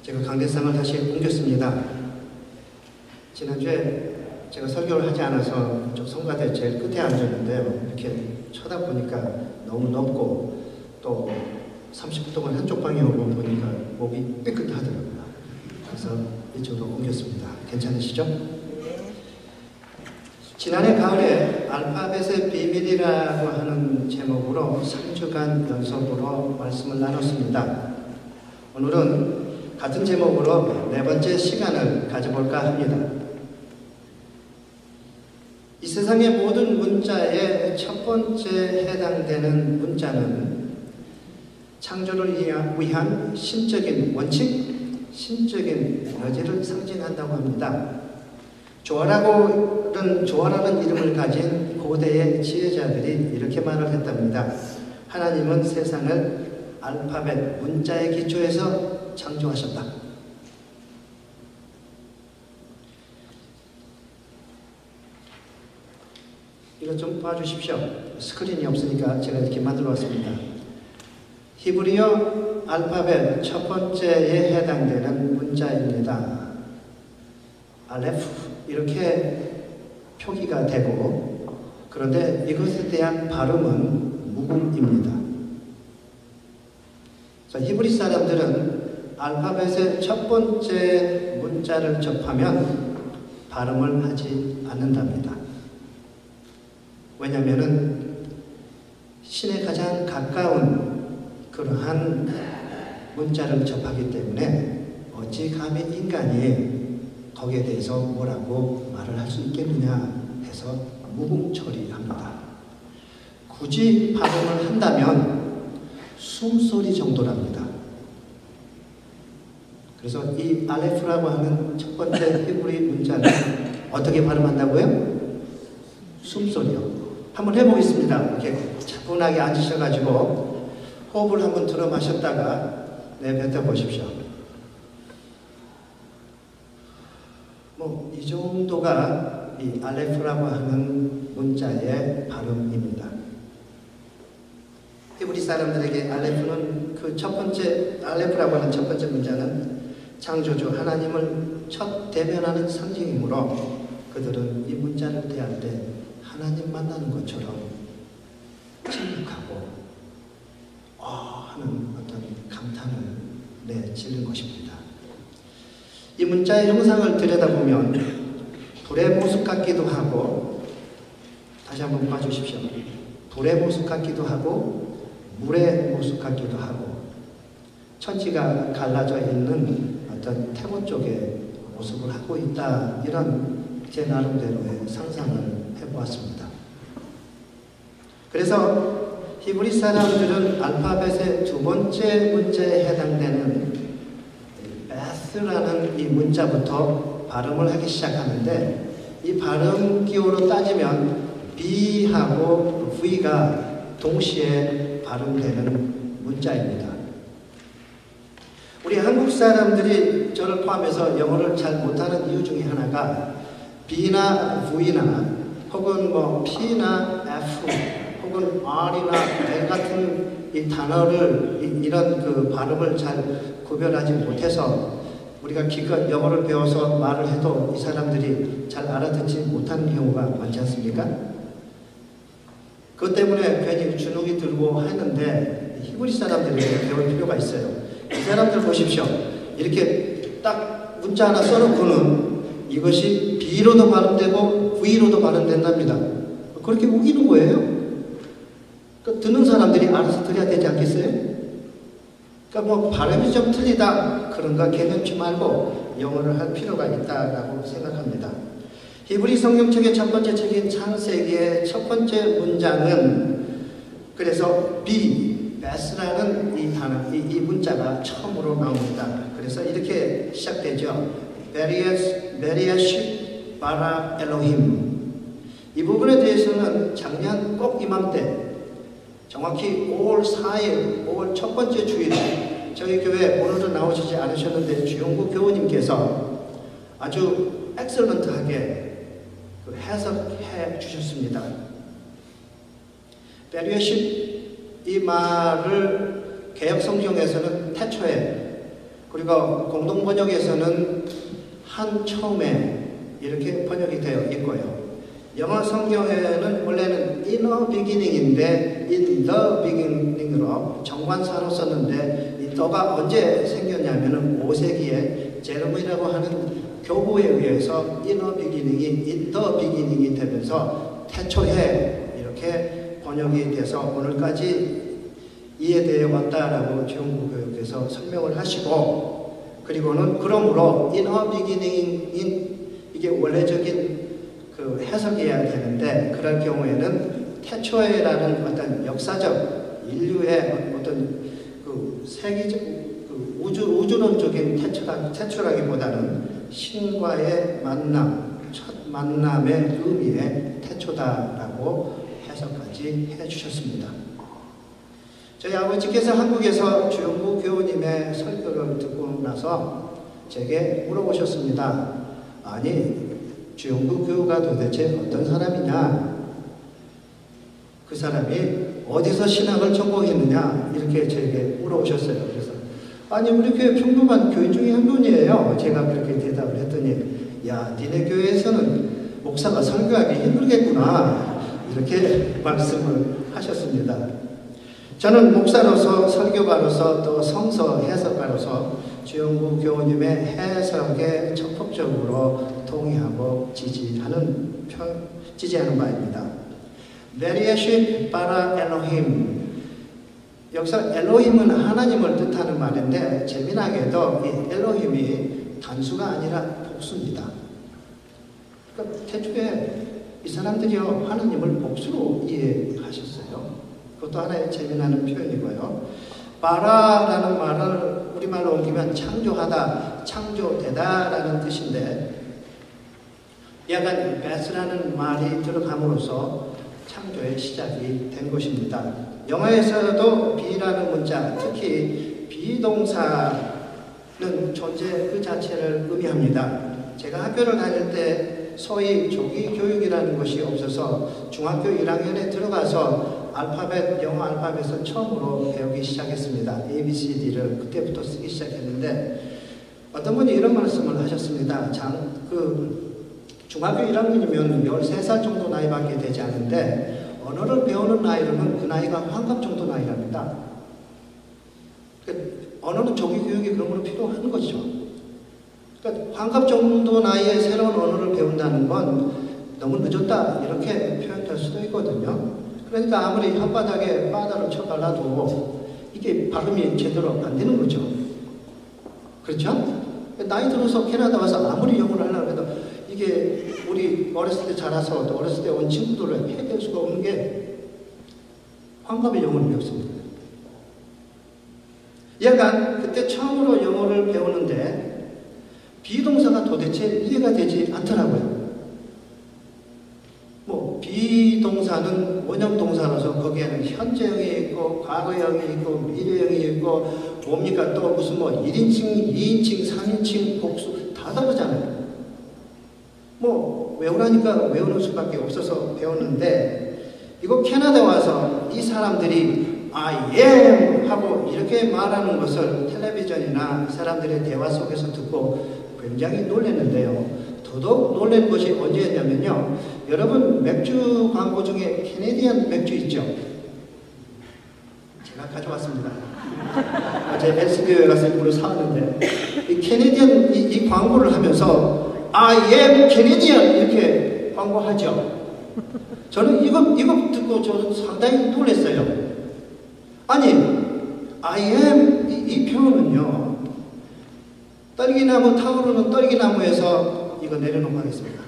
제가 강대상을 다시 옮겼습니다. 지난주에 제가 설교를 하지 않아서 좀 성가대 제일 끝에 앉았는데요. 이렇게 쳐다보니까 너무 높고 또 30분 동안 한쪽 방향으로 보니까 목이 삐끗하더라고요. 그래서 이쪽으로 옮겼습니다. 괜찮으시죠? 지난해 가을에 알파벳의 비밀이라고 하는 제목으로 3주간 연속으로 말씀을 나눴습니다. 오늘은 같은 제목으로 네 번째 시간을 가져볼까 합니다. 이 세상의 모든 문자의 첫 번째 해당되는 문자는 창조를 위한 신적인 원칙, 신적인 에너지를 상징한다고 합니다. 조아라는 이름을 가진 고대의 지혜자들이 이렇게 말을 했답니다. 하나님은 세상을 알파벳 문자의 기초에서 창조하셨다. 이거 좀 봐주십시오. 스크린이 없으니까 제가 이렇게 만들어 왔습니다. 히브리어 알파벳 첫 번째에 해당되는 문자입니다. 알레프 이렇게 표기가 되고, 그런데 이것에 대한 발음은 무음입니다. 히브리 사람들은 알파벳의 첫 번째 문자를 접하면 발음을 하지 않는답니다. 왜냐하면 신에 가장 가까운 그러한 문자를 접하기 때문에 어찌 감히 인간이 거기에 대해서 뭐라고 말을 할 수 있겠느냐 해서 무음 처리합니다. 굳이 발음을 한다면 숨소리 정도랍니다. 그래서 이 알레프라고 하는 첫 번째 히브리 문자는 어떻게 발음한다고요? 숨소리요. 한번 해보겠습니다. 이렇게 차분하게 앉으셔가지고 호흡을 한번 들어 마셨다가 내뱉어 보십시오. 이 정도가 이 알레프라고 하는 문자의 발음입니다. 히브리 사람들에게 알레프는 알레프라고 하는 첫 번째 문자는 창조주 하나님을 첫 대변하는 상징이므로 그들은 이 문자를 대할 때 하나님 만나는 것처럼 침묵하고 하는 어떤 감탄을 내지른 것입니다. 이 문자의 형상을 들여다보면 불의 모습 같기도 하고, 다시 한번 봐주십시오. 불의 모습 같기도 하고 물의 모습 같기도 하고 천지가 갈라져 있는 어떤 태고 쪽의 모습을 하고 있다, 이런 제 나름대로의 상상을 해보았습니다. 그래서 히브리 사람들은 알파벳의 두 번째 문자에 해당되는 베스라는 이 문자부터 발음을 하기 시작하는데, 이 발음 기호로 따지면 B하고 V가 동시에 발음되는 문자입니다. 우리 한국 사람들이 저를 포함해서 영어를 잘 못하는 이유 중에 하나가 B나 V나 혹은 P나 F 혹은 R이나 L 같은 이 단어를 이런 그 발음을 잘 구별하지 못해서 우리가 기껏 영어를 배워서 말을 해도 이 사람들이 잘 알아듣지 못하는 경우가 많지 않습니까? 그것 때문에 괜히 주눅이 들고 하는데 히브리 사람들에게 배울 필요가 있어요. 이 사람들 보십시오. 이렇게 딱 문자 하나 써놓고는 이것이 B로도 발음되고 V로도 발음된답니다. 그렇게 우기는 거예요. 듣는 사람들이 알아서 들어야 되지 않겠어요? 그러니까 발음이 좀 틀리다 그런가 개념치 말고 영어를 할 필요가 있다라고 생각합니다. 히브리 성경책의 첫 번째 책인 창세기의 첫 번째 문장은 그래서 베스라는 이 단어, 이 문자가 처음으로 나옵니다. 그래서 이렇게 시작되죠. 베리아시 바라 엘로힘. 이 부분에 대해서는 작년 꼭 이맘때, 정확히 5월 4일, 5월 첫 번째 주일에 저희 교회 오늘은 나오시지 않으셨는데 주영구 교우님께서 아주 엑셀런트하게 해석해 주셨습니다. 베리아시, 이 말을 개혁 성경에서는 태초에 그리고 공동 번역에서는 한 처음에 이렇게 번역이 되어 있고요. 영어 성경에는 원래는 in the beginning인데 in the beginning으로 정관사로 썼는데 이 더가 언제 생겼냐면은 5세기에 제르미라고 하는 교부에 의해서 in the beginning이 되면서 태초에 이렇게 번역이 돼서 오늘까지 이해되어 왔다라고 주영부교육에서 설명을 하시고, 그리고는 그러므로 in the beginning인 이게 원래적인 그 해석이어야 되는데, 그럴 경우에는 태초에라는 어떤 역사적 인류의 어떤 그 세계적 그 우주론적인 태초라기보다는 신과의 만남, 첫 만남의 의미의 태초다라고 해석까지 해주셨습니다. 저희 아버지께서 한국에서 주영부 교우님의 설교를 듣고 나서 제게 물어보셨습니다. 아니, 주영부 교우가 도대체 어떤 사람이냐? 그 사람이 어디서 신학을 전공했느냐? 이렇게 저에게 물어보셨어요. 그래서 아니, 우리 교회 평범한 교인 중에 한 분이에요. 제가 그렇게 대답을 했더니, 야, 니네 교회에서는 목사가 설교하기 힘들겠구나. 이렇게 말씀을 하셨습니다. 저는 목사로서, 설교가로서, 또 성서 해석가로서 주영부 교우님의 해석에 적극적으로 동의하고 지지하는 바입니다. 베리에쉿 바라 엘로힘. 여기서 엘로힘은 하나님을 뜻하는 말인데, 재미나게도 이 엘로힘이 단수가 아니라 복수입니다. 그러니까 태초에 이 사람들이요, 하나님을 복수로 이해하셨어요. 그것도 하나의 재미나는 표현이고요. 바라라는 말을 우리말로 옮기면 창조하다, 창조되다라는 뜻인데, 약간 베스라는 말이 들어감으로써 창조의 시작이 된 것입니다. 영어에서도 be라는 문자, 특히 비동사는 존재 그 자체를 의미합니다. 제가 학교를 다닐 때 소위 조기 교육이라는 것이 없어서 중학교 1학년에 들어가서 영어 알파벳을 처음으로 배우기 시작했습니다. ABCD를 그때부터 쓰기 시작했는데, 어떤 분이 이런 말씀을 하셨습니다. 중학교 1학년이면 13살 정도 나이밖에 되지 않은데, 언어를 배우는 나이로는 그 나이가 환갑 정도 나이랍니다. 언어는 조기 교육이 그러므로 필요한 것이죠. 그러니까 환갑 정도 나이에 새로운 언어를 배운다는 건 너무 늦었다, 이렇게 표현될 수도 있거든요. 그러니까 아무리 혓바닥에 바다를 쳐발라도 이게 발음이 제대로 안 되는 거죠. 그렇죠? 나이 들어서 캐나다 와서 아무리 영어를 하려고 해도 이게 우리 어렸을 때 자라서 또 어렸을 때 온 친구들을 해낼 수가 없는 게 환갑에 영어를 배웠습니다. 약간 그때 처음으로 영어를 배우는데 비동사가 도대체 이해가 되지 않더라고요. 비동사는 원형동사라서 거기에는 현재형이 있고 과거형이 있고 미래형이 있고 뭡니까, 또 무슨 1인칭, 2인칭, 3인칭, 복수 다 다르잖아요. 외우라니까 외우는 수밖에 없어서 배웠는데, 이거 캐나다 와서 이 사람들이 I am 하고 이렇게 말하는 것을 텔레비전이나 사람들의 대화 속에서 듣고 굉장히 놀랐는데요. 더더욱 놀란 것이 언제였냐면요. 여러분, 맥주 광고 중에 캐네디언 맥주 있죠? 제가 가져왔습니다. 어제 SBO에 가서 일부러 사왔는데, 이 캐네디언 이 광고를 하면서 I am Canadian 이렇게 광고하죠. 저는 이거 듣고 저는 상당히 놀랐어요. 아니, I am 이 표현은요, 떨기나무 타오르는 떨기나무에서 이거 내려놓고 하겠습니다.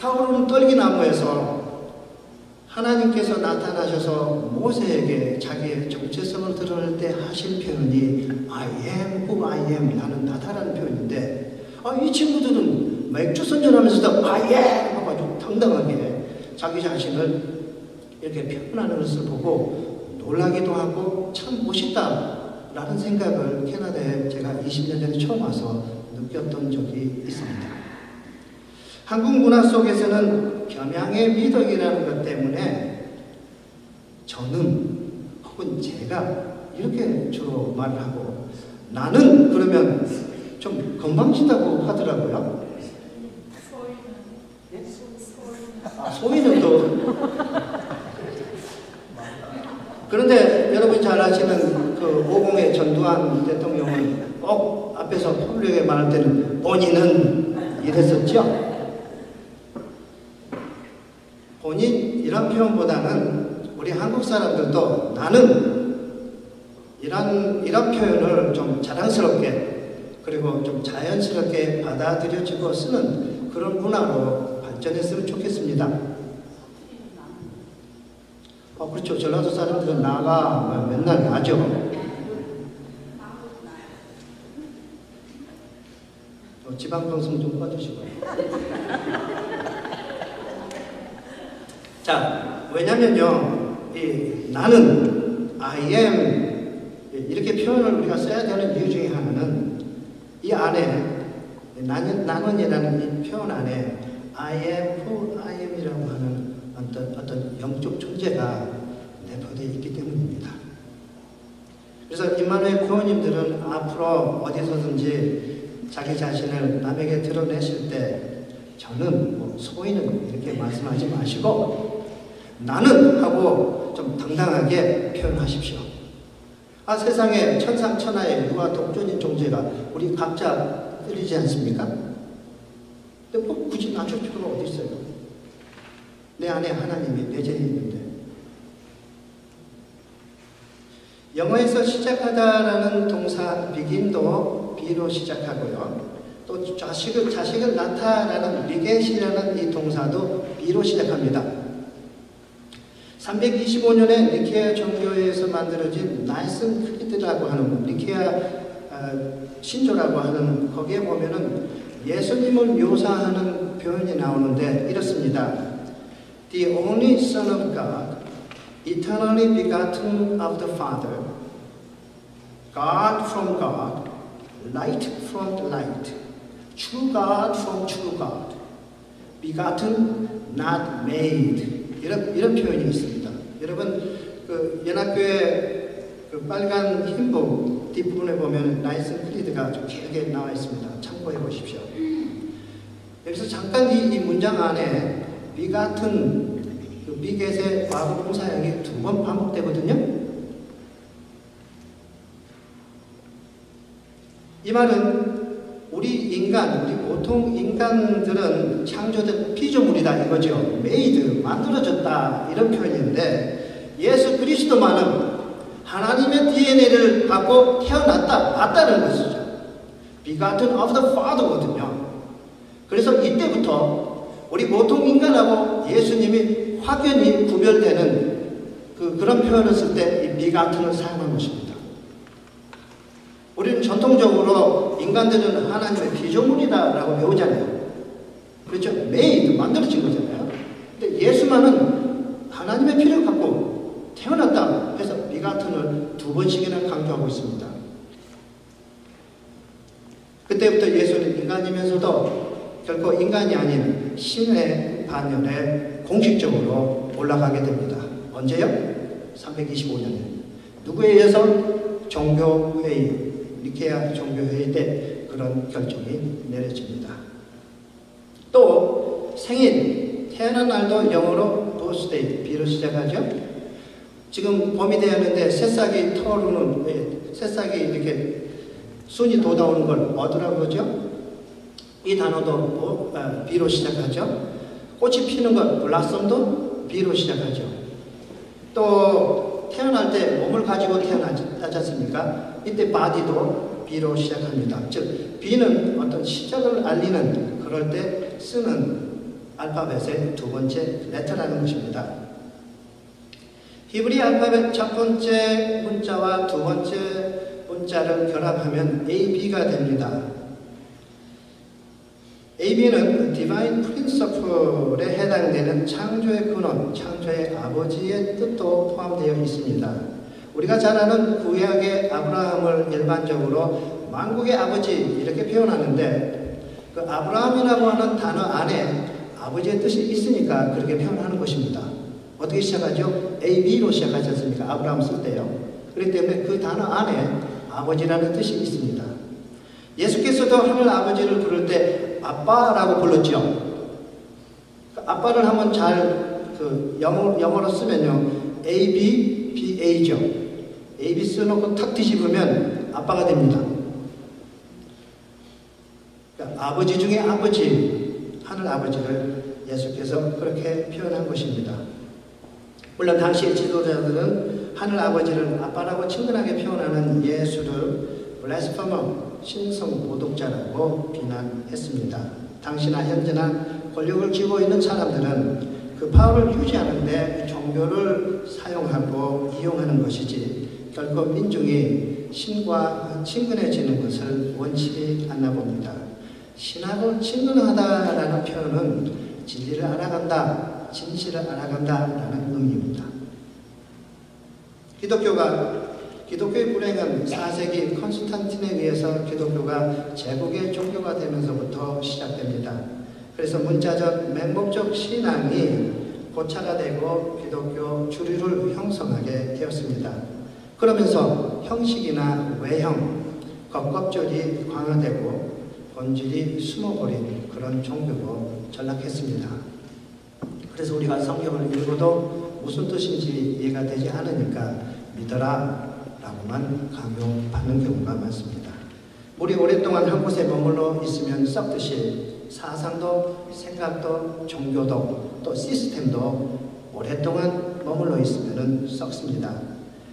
타오르는 떨기나무에서 하나님께서 나타나셔서 모세에게 자기의 정체성을 드러낼 때 하신 표현이 I am who I am 라는 나타나는 표현인데, 이 친구들은 맥주 선전하면서도 I am 하고 아주 당당하게 자기 자신을 이렇게 표현하는 것을 보고 놀라기도 하고 참 멋있다 라는 생각을 캐나다에 제가 20년 전에 처음 와서 느꼈던 적이 있습니다. 한국 문화 속에서는 겸양의 미덕이라는 것 때문에 저는 혹은 제가 이렇게 주로 말을 하고, 나는 그러면 좀 건방지다고 하더라고요. 소위는 또 그런데 여러분이 잘 아시는 그 50의 전두환 대통령은 꼭 앞에서 훌륭하게 말할 때는 본인은 이랬었죠. 본인 이런 표현보다는 우리 한국 사람들도 나는 이런 표현을 좀 자랑스럽게 그리고 좀 자연스럽게 받아들여지고 쓰는 그런 문화로 발전했으면 좋겠습니다. 그렇죠. 전라도 사람들은 나가 맨날 나죠. 지방방송 좀 꺼주시고요. 자, 왜냐면요, 나는 I am 이렇게 표현을 우리가 써야 되는 이유 중에 하나는 이 안에 나는이라는 이 표현 안에 I am who I am이라고 하는 어떤 영적 존재가 내포되어 있기 때문입니다. 그래서 임마누엘 구원님들은 앞으로 어디서든지 자기 자신을 남에게 드러내실 때 저는 소위는 이렇게 말씀하지 마시고 나는 하고 좀 당당하게 표현하십시오. 세상에 천상천하의 유아 독존인 존재가 우리 각자 들리지 않습니까? 근데 굳이 낮출 필요가 어디 있어요? 내 안에 하나님이 내재해 있는데. 영어에서 시작하다라는 동사 begin도 B로 시작하고요. 또 자식을 낳다라는 beget이라는 이 동사도 B로 시작합니다. 325년에 니케아 정교회에서 만들어진 나이슨 크리드라고 하는 니케아 신조라고 하는 거기에 보면은 예수님을 묘사하는 표현이 나오는데 이렇습니다. The only Son of God, eternally begotten of the Father, God from God, light from the light, true God from true God, begotten, not made. 이런 표현이 있습니다. 여러분, 그 연합교회 그 빨간 흰복 뒷부분에 보면 나이슨 크리드가 좀 길게 나와 있습니다. 참고해 보십시오. 여기서 잠깐 이 문장 안에 begotten 그 beget의 과거 분사형이 2번 반복되거든요. 이 말은 우리 보통 인간들은 창조된 피조물이다 이거죠. made, 만들어졌다 이런 표현인데 예수 그리스도만은 하나님의 DNA를 갖고 태어났다, 맞다는 것이죠. begotten of the Father거든요. 그래서 이때부터 우리 보통 인간하고 예수님이 확연히 구별되는 그런 표현을 쓸 때 이 begotten을 사용한 것입니다. 우리는 전통적으로 인간들은 하나님의 피조물이다라고 배우잖아요. 그렇죠? made, 만들어진 거잖아요. 근데 예수만은 하나님의 피를 갖고 태어났다 해서 begotten을 2번씩이나 강조하고 있습니다. 그때부터 예수는 인간이면서도 결코 인간이 아닌 신의 반열에 공식적으로 올라가게 됩니다. 언제요? 325년에. 누구에 의해서? 종교회의, 니케아 종교회의 때 그런 결정이 내려집니다. 또 생일, 태어난 날도 영어로 birthday, B로 시작하죠. 지금 봄이 되었는데 새싹이 터오르는, 새싹이 이렇게 순이 돋아오는 걸 뭐더라고 그러죠? 이 단어도 B로 시작하죠. 꽃이 피는 것, 블라썸도 B로 시작하죠. 또 태어날 때 몸을 가지고 태어나지 않습니까? 이때 body도 B로 시작합니다. 즉 B는 어떤 시작을 알리는 그럴 때 쓰는 알파벳의 2번째 레터라는 것입니다. 히브리 알파벳 첫 번째 문자와 2번째 문자를 결합하면 AB가 됩니다. AB는 Divine Principle에 해당되는 창조의 근원, 창조의 아버지의 뜻도 포함되어 있습니다. 우리가 잘 아는 구약의 아브라함을 일반적으로 만국의 아버지 이렇게 표현하는데 그 아브라함이라고 하는 단어 안에 아버지의 뜻이 있으니까 그렇게 표현하는 것입니다. 어떻게 시작하죠? AB로 시작하지 않습니까? 아브라함 쓸 때요. 그렇기 때문에 그 단어 안에 아버지라는 뜻이 있습니다. 예수께서도 하늘 아버지를 부를 때 아빠라고 불렀죠. 아빠를 한번 잘 영어로 쓰면요, ABBA죠. AB 써놓고 탁 뒤집으면 아빠가 됩니다. 그러니까 아버지 중에 아버지, 하늘 아버지를 예수께서 그렇게 표현한 것입니다. 물론 당시의 지도자들은 하늘 아버지를 아빠라고 친근하게 표현하는 예수를 블라스퍼머, 신성 모독자라고 비난했습니다. 당시나 현재나 권력을 쥐고 있는 사람들은 그 파워를 유지하는데 종교를 사용하고 이용하는 것이지 결코 민중이 신과 친근해지는 것을 원치 않나 봅니다. 신하고 친근하다라는 표현은 진리를 알아간다, 진실을 알아간다라는 의미입니다. 기독교의 불행은 4세기 콘스탄틴에 의해서 기독교가 제국의 종교가 되면서부터 시작됩니다. 그래서 문자적 맹목적 신앙이 고차가 되고 기독교 주류를 형성하게 되었습니다. 그러면서 형식이나 외형, 겉껍질이 강화되고 본질이 숨어버린 그런 종교로 전락했습니다. 그래서 우리가 성경을 읽어도 무슨 뜻인지 이해가 되지 않으니까 믿어라 라고만 강요받는 경우가 많습니다. 우리 오랫동안 한 곳에 머물러 있으면 썩듯이 사상도 생각도 종교도 또 시스템도 오랫동안 머물러 있으면 썩습니다.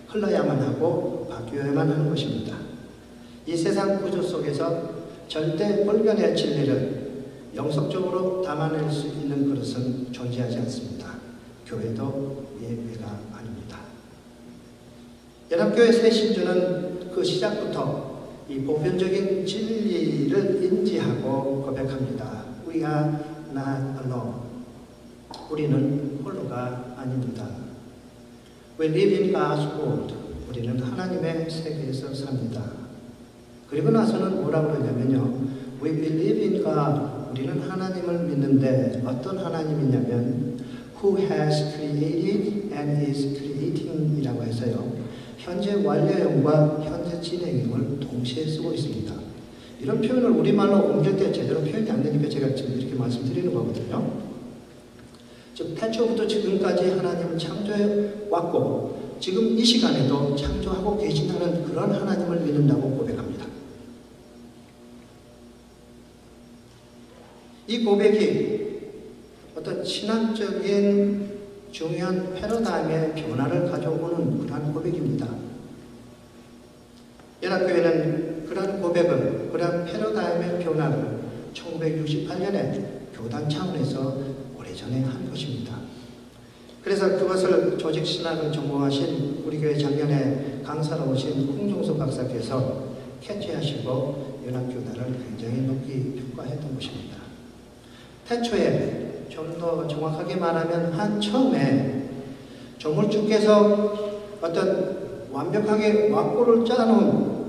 흘러야만 하고 바뀌어야만 하는 것입니다. 이 세상 구조 속에서 절대 불변의 진리를 영속적으로 담아낼 수 있는 그릇은 존재하지 않습니다. 교회도 예외가 아닙니다. 연합교회 새 신주는 그 시작부터 이 보편적인 진리를 인지하고 고백합니다. We are not alone. 우리는 홀로가 아닙니다. We live in God's world. 우리는 하나님의 세계에서 삽니다. 그리고 나서는 뭐라고 그러냐면요. We believe in God. 우리는 하나님을 믿는데 어떤 하나님이냐면 Who has created and is creating 이라고 해서요. 현재 완료형과 현재 진행형을 동시에 쓰고 있습니다. 이런 표현을 우리말로 옮길 때 제대로 표현이 안 되니까 제가 지금 이렇게 말씀드리는 거거든요. 즉 태초부터 지금까지 하나님은 창조해 왔고 지금 이 시간에도 창조하고 계신다는 그런 하나님을 믿는다고 고백합니다. 이 고백이 어떤 신학적인 중요한 패러다임의 변화를 가져오는 그러한 고백입니다. 연합교회는 그러한 고백을, 그러한 패러다임의 변화를 1968년에 교단 차원에서 오래전에 한 것입니다. 그래서 그것을 조직신학을 전공하신 우리 교회 작년에 강사로 오신 홍종수 박사께서 캐치하시고 연합교단을 굉장히 높이 평가했던 것입니다. 태초에 좀 더 정확하게 말하면 처음에 조물주께서 어떤 완벽하게 왁구를 짜놓은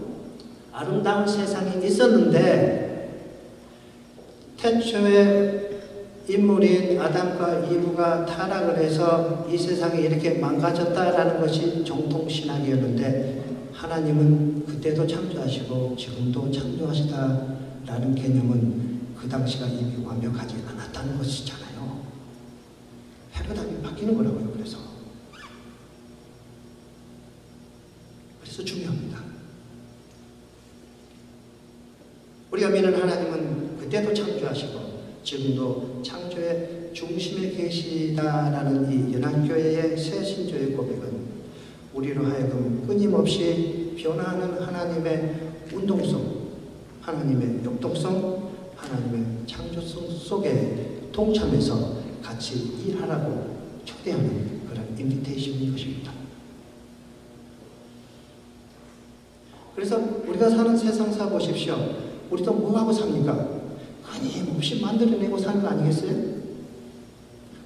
아름다운 세상이 있었는데 태초에 인물인 아담과 이브가 타락을 해서 이 세상이 이렇게 망가졌다라는 것이 정통신학이었는데 하나님은 그때도 창조하시고 지금도 창조하시다라는 개념은 그 당시가 이미 완벽하지 않았다는 것이잖아요. 패러다임이 바뀌는 거라고요. 그래서 중요합니다. 우리가 믿는 하나님은 그때도 창조하시고 지금도 창조의 중심에 계시다라는 이 연합교회의 새 신조의 고백은 우리로 하여금 끊임없이 변화하는 하나님의 운동성, 하나님의 역동성, 하나님의 창조성 속에 동참해서 같이 일하라고 초대하는 그런 인비테이션인 것입니다. 그래서 우리가 사는 세상사 보십시오. 우리도 뭐하고 삽니까? 끊임없이 만들어내고 사는 거 아니겠어요?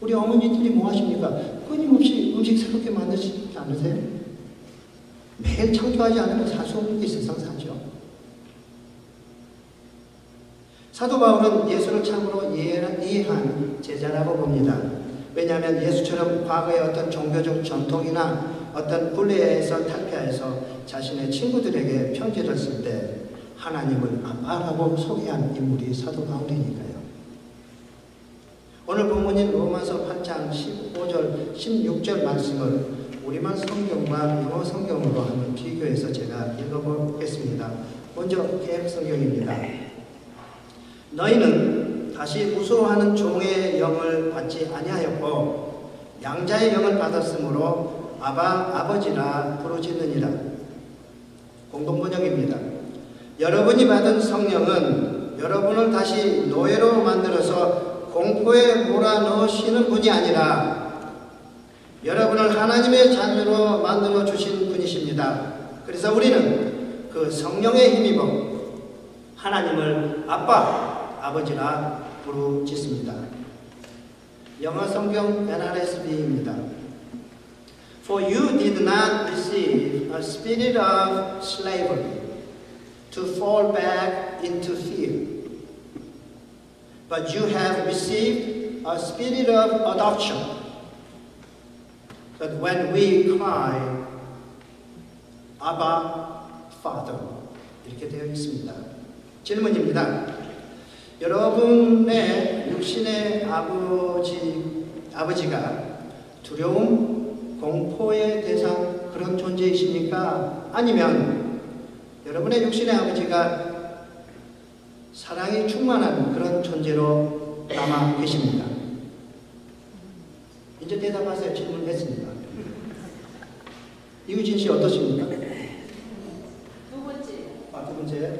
우리 어머니들이 뭐 하십니까? 끊임없이 음식 새롭게 만드시지 않으세요? 매일 창조하지 않으면 살 수 없는 게 세상사죠. 사도 바울은 예수를 참으로 이해한 제자라고 봅니다. 왜냐하면 예수처럼 과거의 어떤 종교적 전통이나 어떤 굴레에서 탈피해서 자신의 친구들에게 편지를 쓸 때 하나님을 아빠라고 소개한 인물이 사도 바울이니까요. 오늘 본문인 로마서 8장 15절, 16절 말씀을 우리말 성경과 영어 성경으로 한번 비교해서 제가 읽어보겠습니다. 먼저 개역 성경입니다. 너희는 다시 무서워하는 종의 영을 받지 아니하였고 양자의 영을 받았으므로 아버지라 부르짖느니라. 공동번역입니다. 여러분이 받은 성령은 여러분을 다시 노예로 만들어서 공포에 몰아넣으시는 분이 아니라 여러분을 하나님의 자녀로 만들어 주신 분이십니다. 그래서 우리는 그 성령에 힘입어 하나님을 아빠, 아버지라 부르짖습니다. 영어 성경 NRSV입니다. For you did not receive a spirit of slavery to fall back into fear, but you have received a spirit of adoption, that when we cry, Abba, Father, 이렇게 되어 있습니다. 질문입니다. 여러분의 육신의 아버지가 두려움, 공포의 대상 그런 존재이십니까? 아니면 여러분의 육신의 아버지가 사랑이 충만한 그런 존재로 남아 계십니까? 이제 대답하세요. 질문했습니다. 이우진 씨 어떠십니까? 두 번째. 두 번째.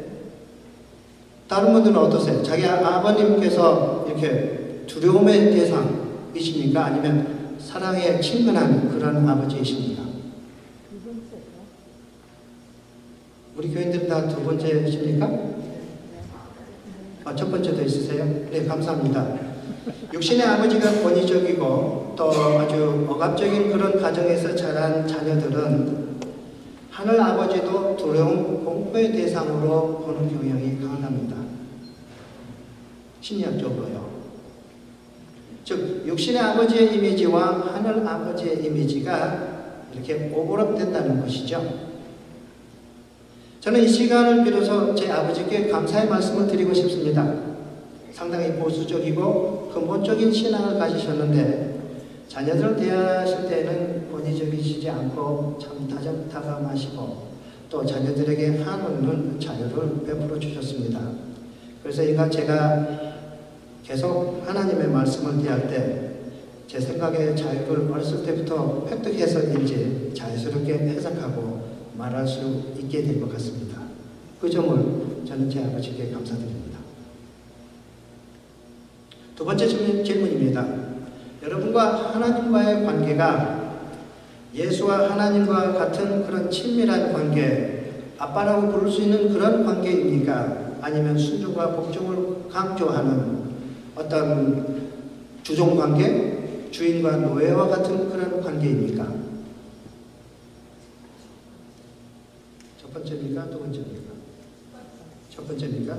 다른 분들은 어떠세요? 자기 아버님께서 이렇게 두려움의 대상이십니까? 아니면 사랑에 친근한 그런 아버지이십니까? 우리 교인들은 다 두 번째십니까? 첫 번째도 있으세요? 네, 감사합니다. 육신의 아버지가 권위적이고 또 아주 억압적인 그런 가정에서 자란 자녀들은 하늘 아버지도 두려움, 공포의 대상으로 보는 경향이 강합니다. 심리학적으로요. 즉 육신의 아버지의 이미지와 하늘 아버지의 이미지가 이렇게 오버랩된다는 것이죠. 저는 이 시간을 빌어서 제 아버지께 감사의 말씀을 드리고 싶습니다. 상당히 보수적이고 근본적인 신앙을 가지셨는데 자녀들을 대하실 때는 권위적이시지 않고 참 다정다감하시고 또 자녀들에게 한없는 자유를 베풀어 주셨습니다. 그래서 제가 계속 하나님의 말씀을 대할 때 제 생각의 자유를 어렸을 때부터 획득해서인지 자유스럽게 해석하고 말할 수 있게 될 것 같습니다. 그 점을 저는 제 아버지께 감사드립니다. 두 번째 질문입니다. 여러분과 하나님과의 관계가 예수와 하나님과 같은 그런 친밀한 관계, 아빠라고 부를 수 있는 그런 관계입니까? 아니면 순종과 복종을 강조하는 어떤 주종관계, 주인과 노예와 같은 그런 관계입니까? 첫 번째입니까? 두 번째입니까? 첫 번째입니까?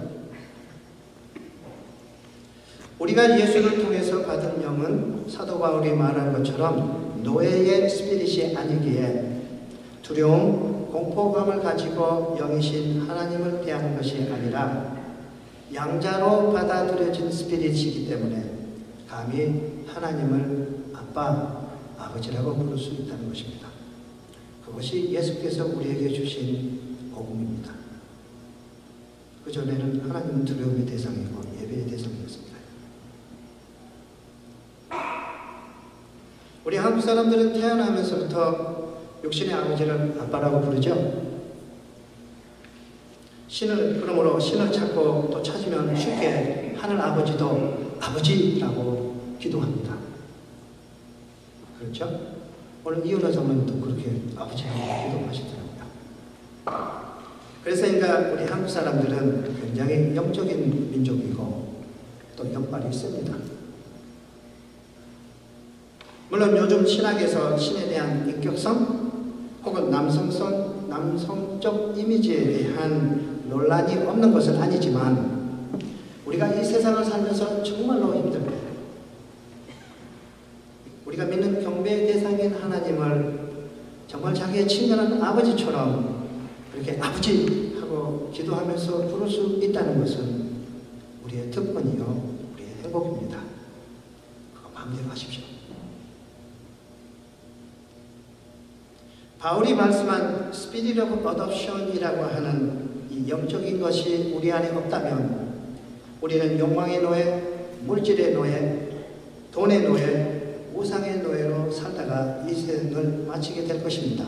우리가 예수를 통해서 받은 영은 사도 바울이 말한 것처럼 노예의 스피릿이 아니기에 두려움, 공포감을 가지고 영이신 하나님을 대하는 것이 아니라 양자로 받아들여진 스피릿이기 때문에 감히 하나님을 아빠, 아버지라고 부를 수 있다는 것입니다. 그것이 예수께서 우리에게 주신 복음입니다. 그전에는 하나님은 두려움의 대상이고 예배의 대상이었습니다. 우리 한국 사람들은 태어나면서부터 육신의 아버지를 아빠라고 부르죠. 그러므로 신을 찾고 또 찾으면 쉽게 하늘 아버지도 아버지라고 기도합니다. 그렇죠? 오늘 이은하 장로님도 그렇게 아버지라고 기도하시더라고요. 그래서 우리 한국 사람들은 굉장히 영적인 민족이고 또 연발이 있습니다. 물론 요즘 신학에서 신에 대한 인격성 혹은 남성적 이미지에 대한 논란이 없는 것은 아니지만 우리가 이 세상을 살면서 정말로 힘듭니다. 우리가 믿는 경배의 대상인 하나님을 정말 자기의 친근한 아버지처럼 그렇게 아버지 하고 기도하면서 부를 수 있다는 것은 우리의 특권이요, 우리의 행복입니다. 그거 마음대로 하십시오. 바울이 말씀한 Spirit of Adoption이라고 하는 이 영적인 것이 우리 안에 없다면 우리는 욕망의 노예, 물질의 노예, 돈의 노예, 우상의 노예로 살다가 이 생을 마치게 될 것입니다.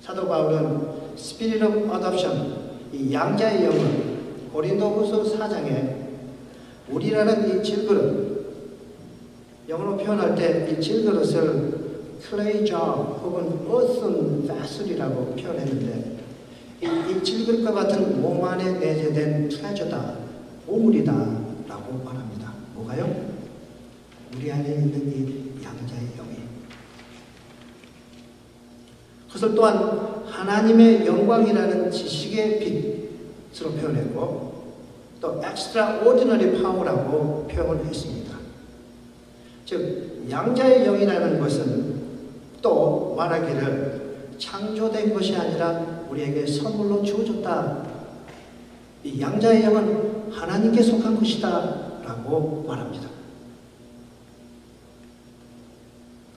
사도 바울은 Spirit of Adoption, 이 양자의 영을 고린도후서 4장에 우리라는 이 질그릇, 영어로 표현할 때 이 질그릇을 clay jar 혹은 earthen vessel이라고 표현했는데 이 질그릇과 같은 몸 안에 내재된 트레저다, 보물이다 라고 말합니다. 뭐가요? 우리 안에 있는 이 양자의 영이. 그것을 또한 하나님의 영광이라는 지식의 빛으로 표현했고 또 extraordinary power라고 표현을 했습니다. 즉 양자의 영이라는 것은 또 말하기를 창조된 것이 아니라 우리에게 선물로 주어졌다. 이 양자의 영은 하나님께 속한 것이다 라고 말합니다.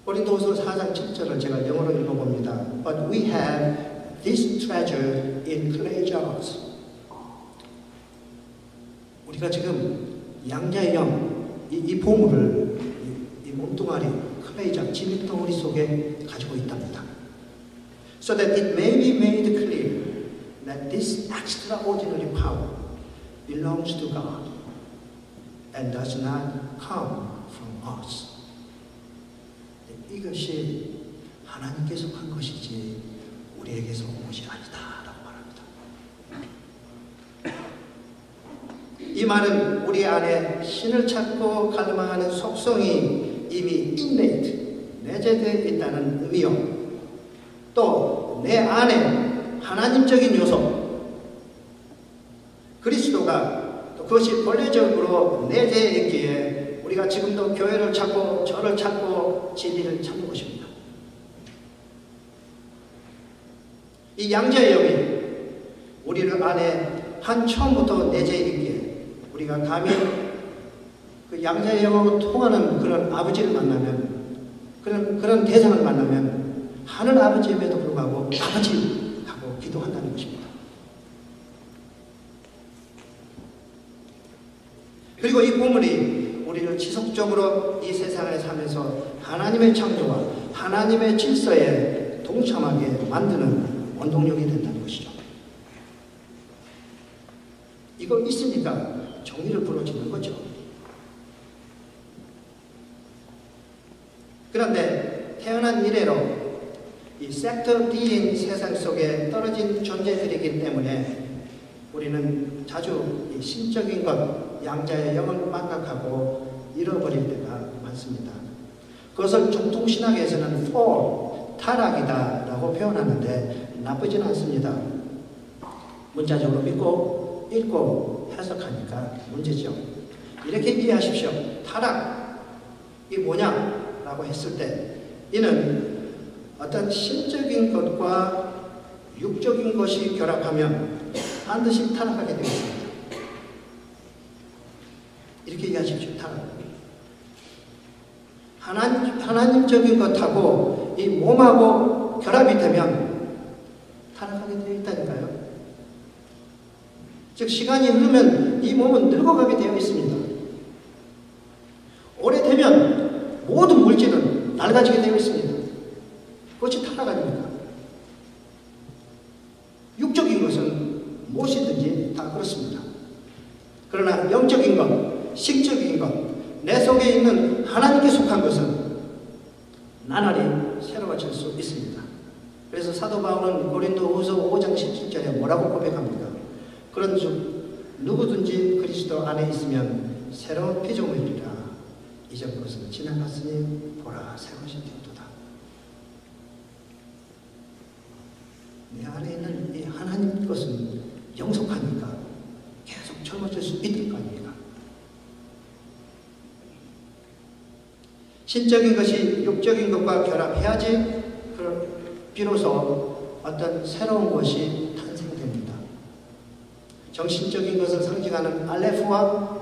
고린도후서 4장 7절을 제가 영어로 읽어봅니다. But we have this treasure in clay jars. 우리가 지금 양자의 영, 이 보물을 이 몸뚱아리, 클레이 jar, 진흙덩어리 속에 가지고 있답니다. So that it may be made clear that this extraordinary power belongs to God and does not come from us. 이것이 하나님께 속한 것이지 우리에게서 온 것이 아니다 라고 말합니다. 이 말은 우리 안에 신을 찾고 갈망하는 속성이 이미 innate, 내재되어 있다는 의미요. 또 내 안에 하나님적인 요소, 그리스도가 또 그것이 본래적으로 내재해 있기에 우리가 지금도 교회를 찾고 저를 찾고 진리를 찾는 것입니다. 이 양자의 영이 우리를 안에 한 처음부터 내재해 있기에 우리가 감히 그 양자의 영하고 통하는 그런 아버지를 만나면 그런 대상을 만나면 하늘 아버지임에도 불구하고 아버지 하고 기도한다는 것입니다. 그리고 이 보물이 우리를 지속적으로 이 세상에 살면서 하나님의 창조와 하나님의 질서에 동참하게 만드는 원동력이 된다는 것이죠. 이거 있으니까 정의를 부러지는 거죠. 그런데 태어난 이래로 이 섹터 D인 세상 속에 떨어진 존재들이기 때문에 우리는 자주 이 신적인 것, 양자의 영을 망각하고 잃어버릴 때가 많습니다. 그것을 정통신학에서는 fall, 타락이다 라고 표현하는데 나쁘진 않습니다. 문자적으로 믿고 읽고 해석하니까 문제죠. 이렇게 이해하십시오. 타락이 뭐냐 라고 했을 때 이는 어떤 신적인 것과 육적인 것이 결합하면 반드시 타락하게 되겠습니다. 이렇게 이해하십시오. 타락. 하나님적인 것하고 이 몸하고 결합이 되면 타락하게 되어 있다니까요. 즉 시간이 흐르면 이 몸은 늙어가게 되어 있습니다. 오래되면 모든 물질은 낡아지게 되어 있습니다. 그것이 타락 아닙니까? 육적인 것은 무엇이든지 다 그렇습니다. 그러나 영적인 것, 식적인 것, 내 속에 있는 하나님께 속한 것은 나날이 새로워질 수 있습니다. 그래서 사도 바울은 고린도후서 5장 17절에 뭐라고 고백합니까? 그런즉 누구든지 그리스도 안에 있으면 새로운 피조물이라 이전 것은 지나갔으니 보라 새로워진 것도다. 내 안에 있는 이 하나님 것은 영속하니까 계속 젊어질 수 있을 거 아닙니까? 신적인 것이 육적인 것과 결합해야지 비로소 어떤 새로운 것이 탄생됩니다. 정신적인 것을 상징하는 알레프와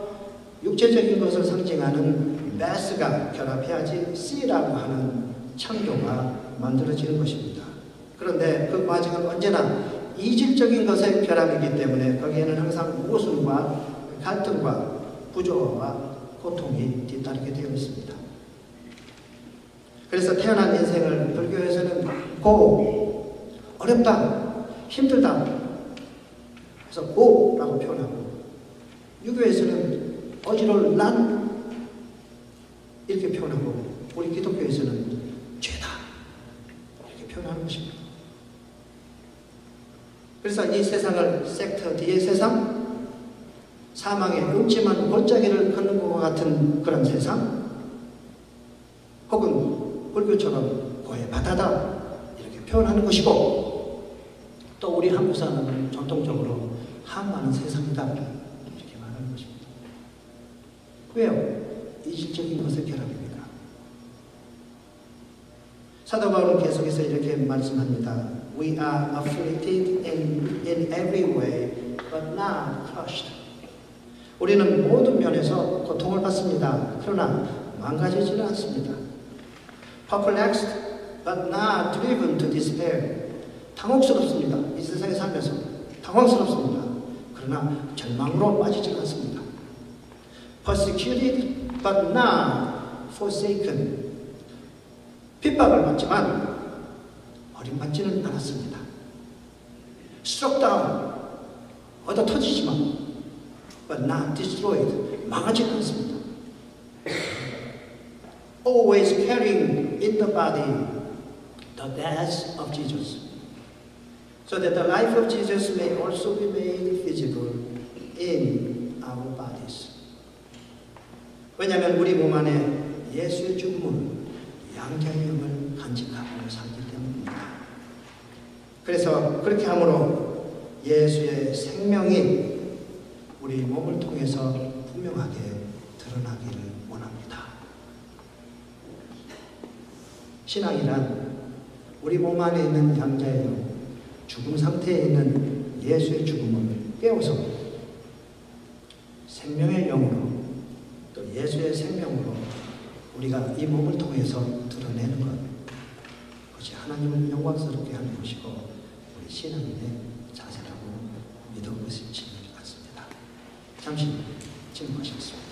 육체적인 것을 상징하는 메스가 결합해야지 C라고 하는 창조가 만들어지는 것입니다. 그런데 그 과정은 언제나 이질적인 것의 결합이기 때문에 거기에는 항상 모순과 갈등과 부조화와 고통이 뒤따르게 되어 있습니다. 그래서 태어난 인생을 불교에서는 고, 어렵다, 힘들다, 그래서 고라고 표현하고, 유교에서는 어지러울 난 이렇게 표현하고, 우리 기독교에서는 죄다 이렇게 표현하는 것입니다. 그래서 이 세상을 섹터 D의 세상, 사망의 음침한 골짜기를 걷는 것과 같은 그런 세상, 혹은 불교처럼 고해 바다다 이렇게 표현하는 것이고, 또 우리 한국 사람은 전통적으로 한마는 세상이다 이렇게 말하는 것입니다. 왜요? 이질적인 것의 결합입니다. 사도 바울은 계속해서 이렇게 말씀합니다. We are afflicted in every way, but not crushed. 우리는 모든 면에서 고통을 받습니다. 그러나 망가지지는 않습니다. Perplexed, but not driven to despair. 당혹스럽습니다. 이 세상에 살면서 당황스럽습니다. 그러나 절망으로 빠지지 않습니다. Persecuted, but not forsaken. 핍박을 받지만 버림받지는 않았습니다. Struck down, 얻어 터지지만 but not destroyed, 망하지 않습니다. Always carrying in the body the death of Jesus, so that the life of Jesus may also be made visible in our bodies. 왜냐하면 우리 몸 안에 예수의 죽음은 양자의 영을 간직하고 살기 때문입니다. 그래서 그렇게 함으로 예수의 생명이 우리 몸을 통해서 분명하게 드러나기를 원합니다. 신앙이란 우리 몸 안에 있는 양자의 영, 죽음 상태에 있는 예수의 죽음을 깨워서 생명의 영으로 또 예수의 생명으로 우리가 이 몸을 통해서 드러내는 것, 그것이 하나님을 영광스럽게 하는 것이고 우리 신앙인의 자세라고 믿어 보시면 좋겠습니다. 잠시 질문하시겠습니다.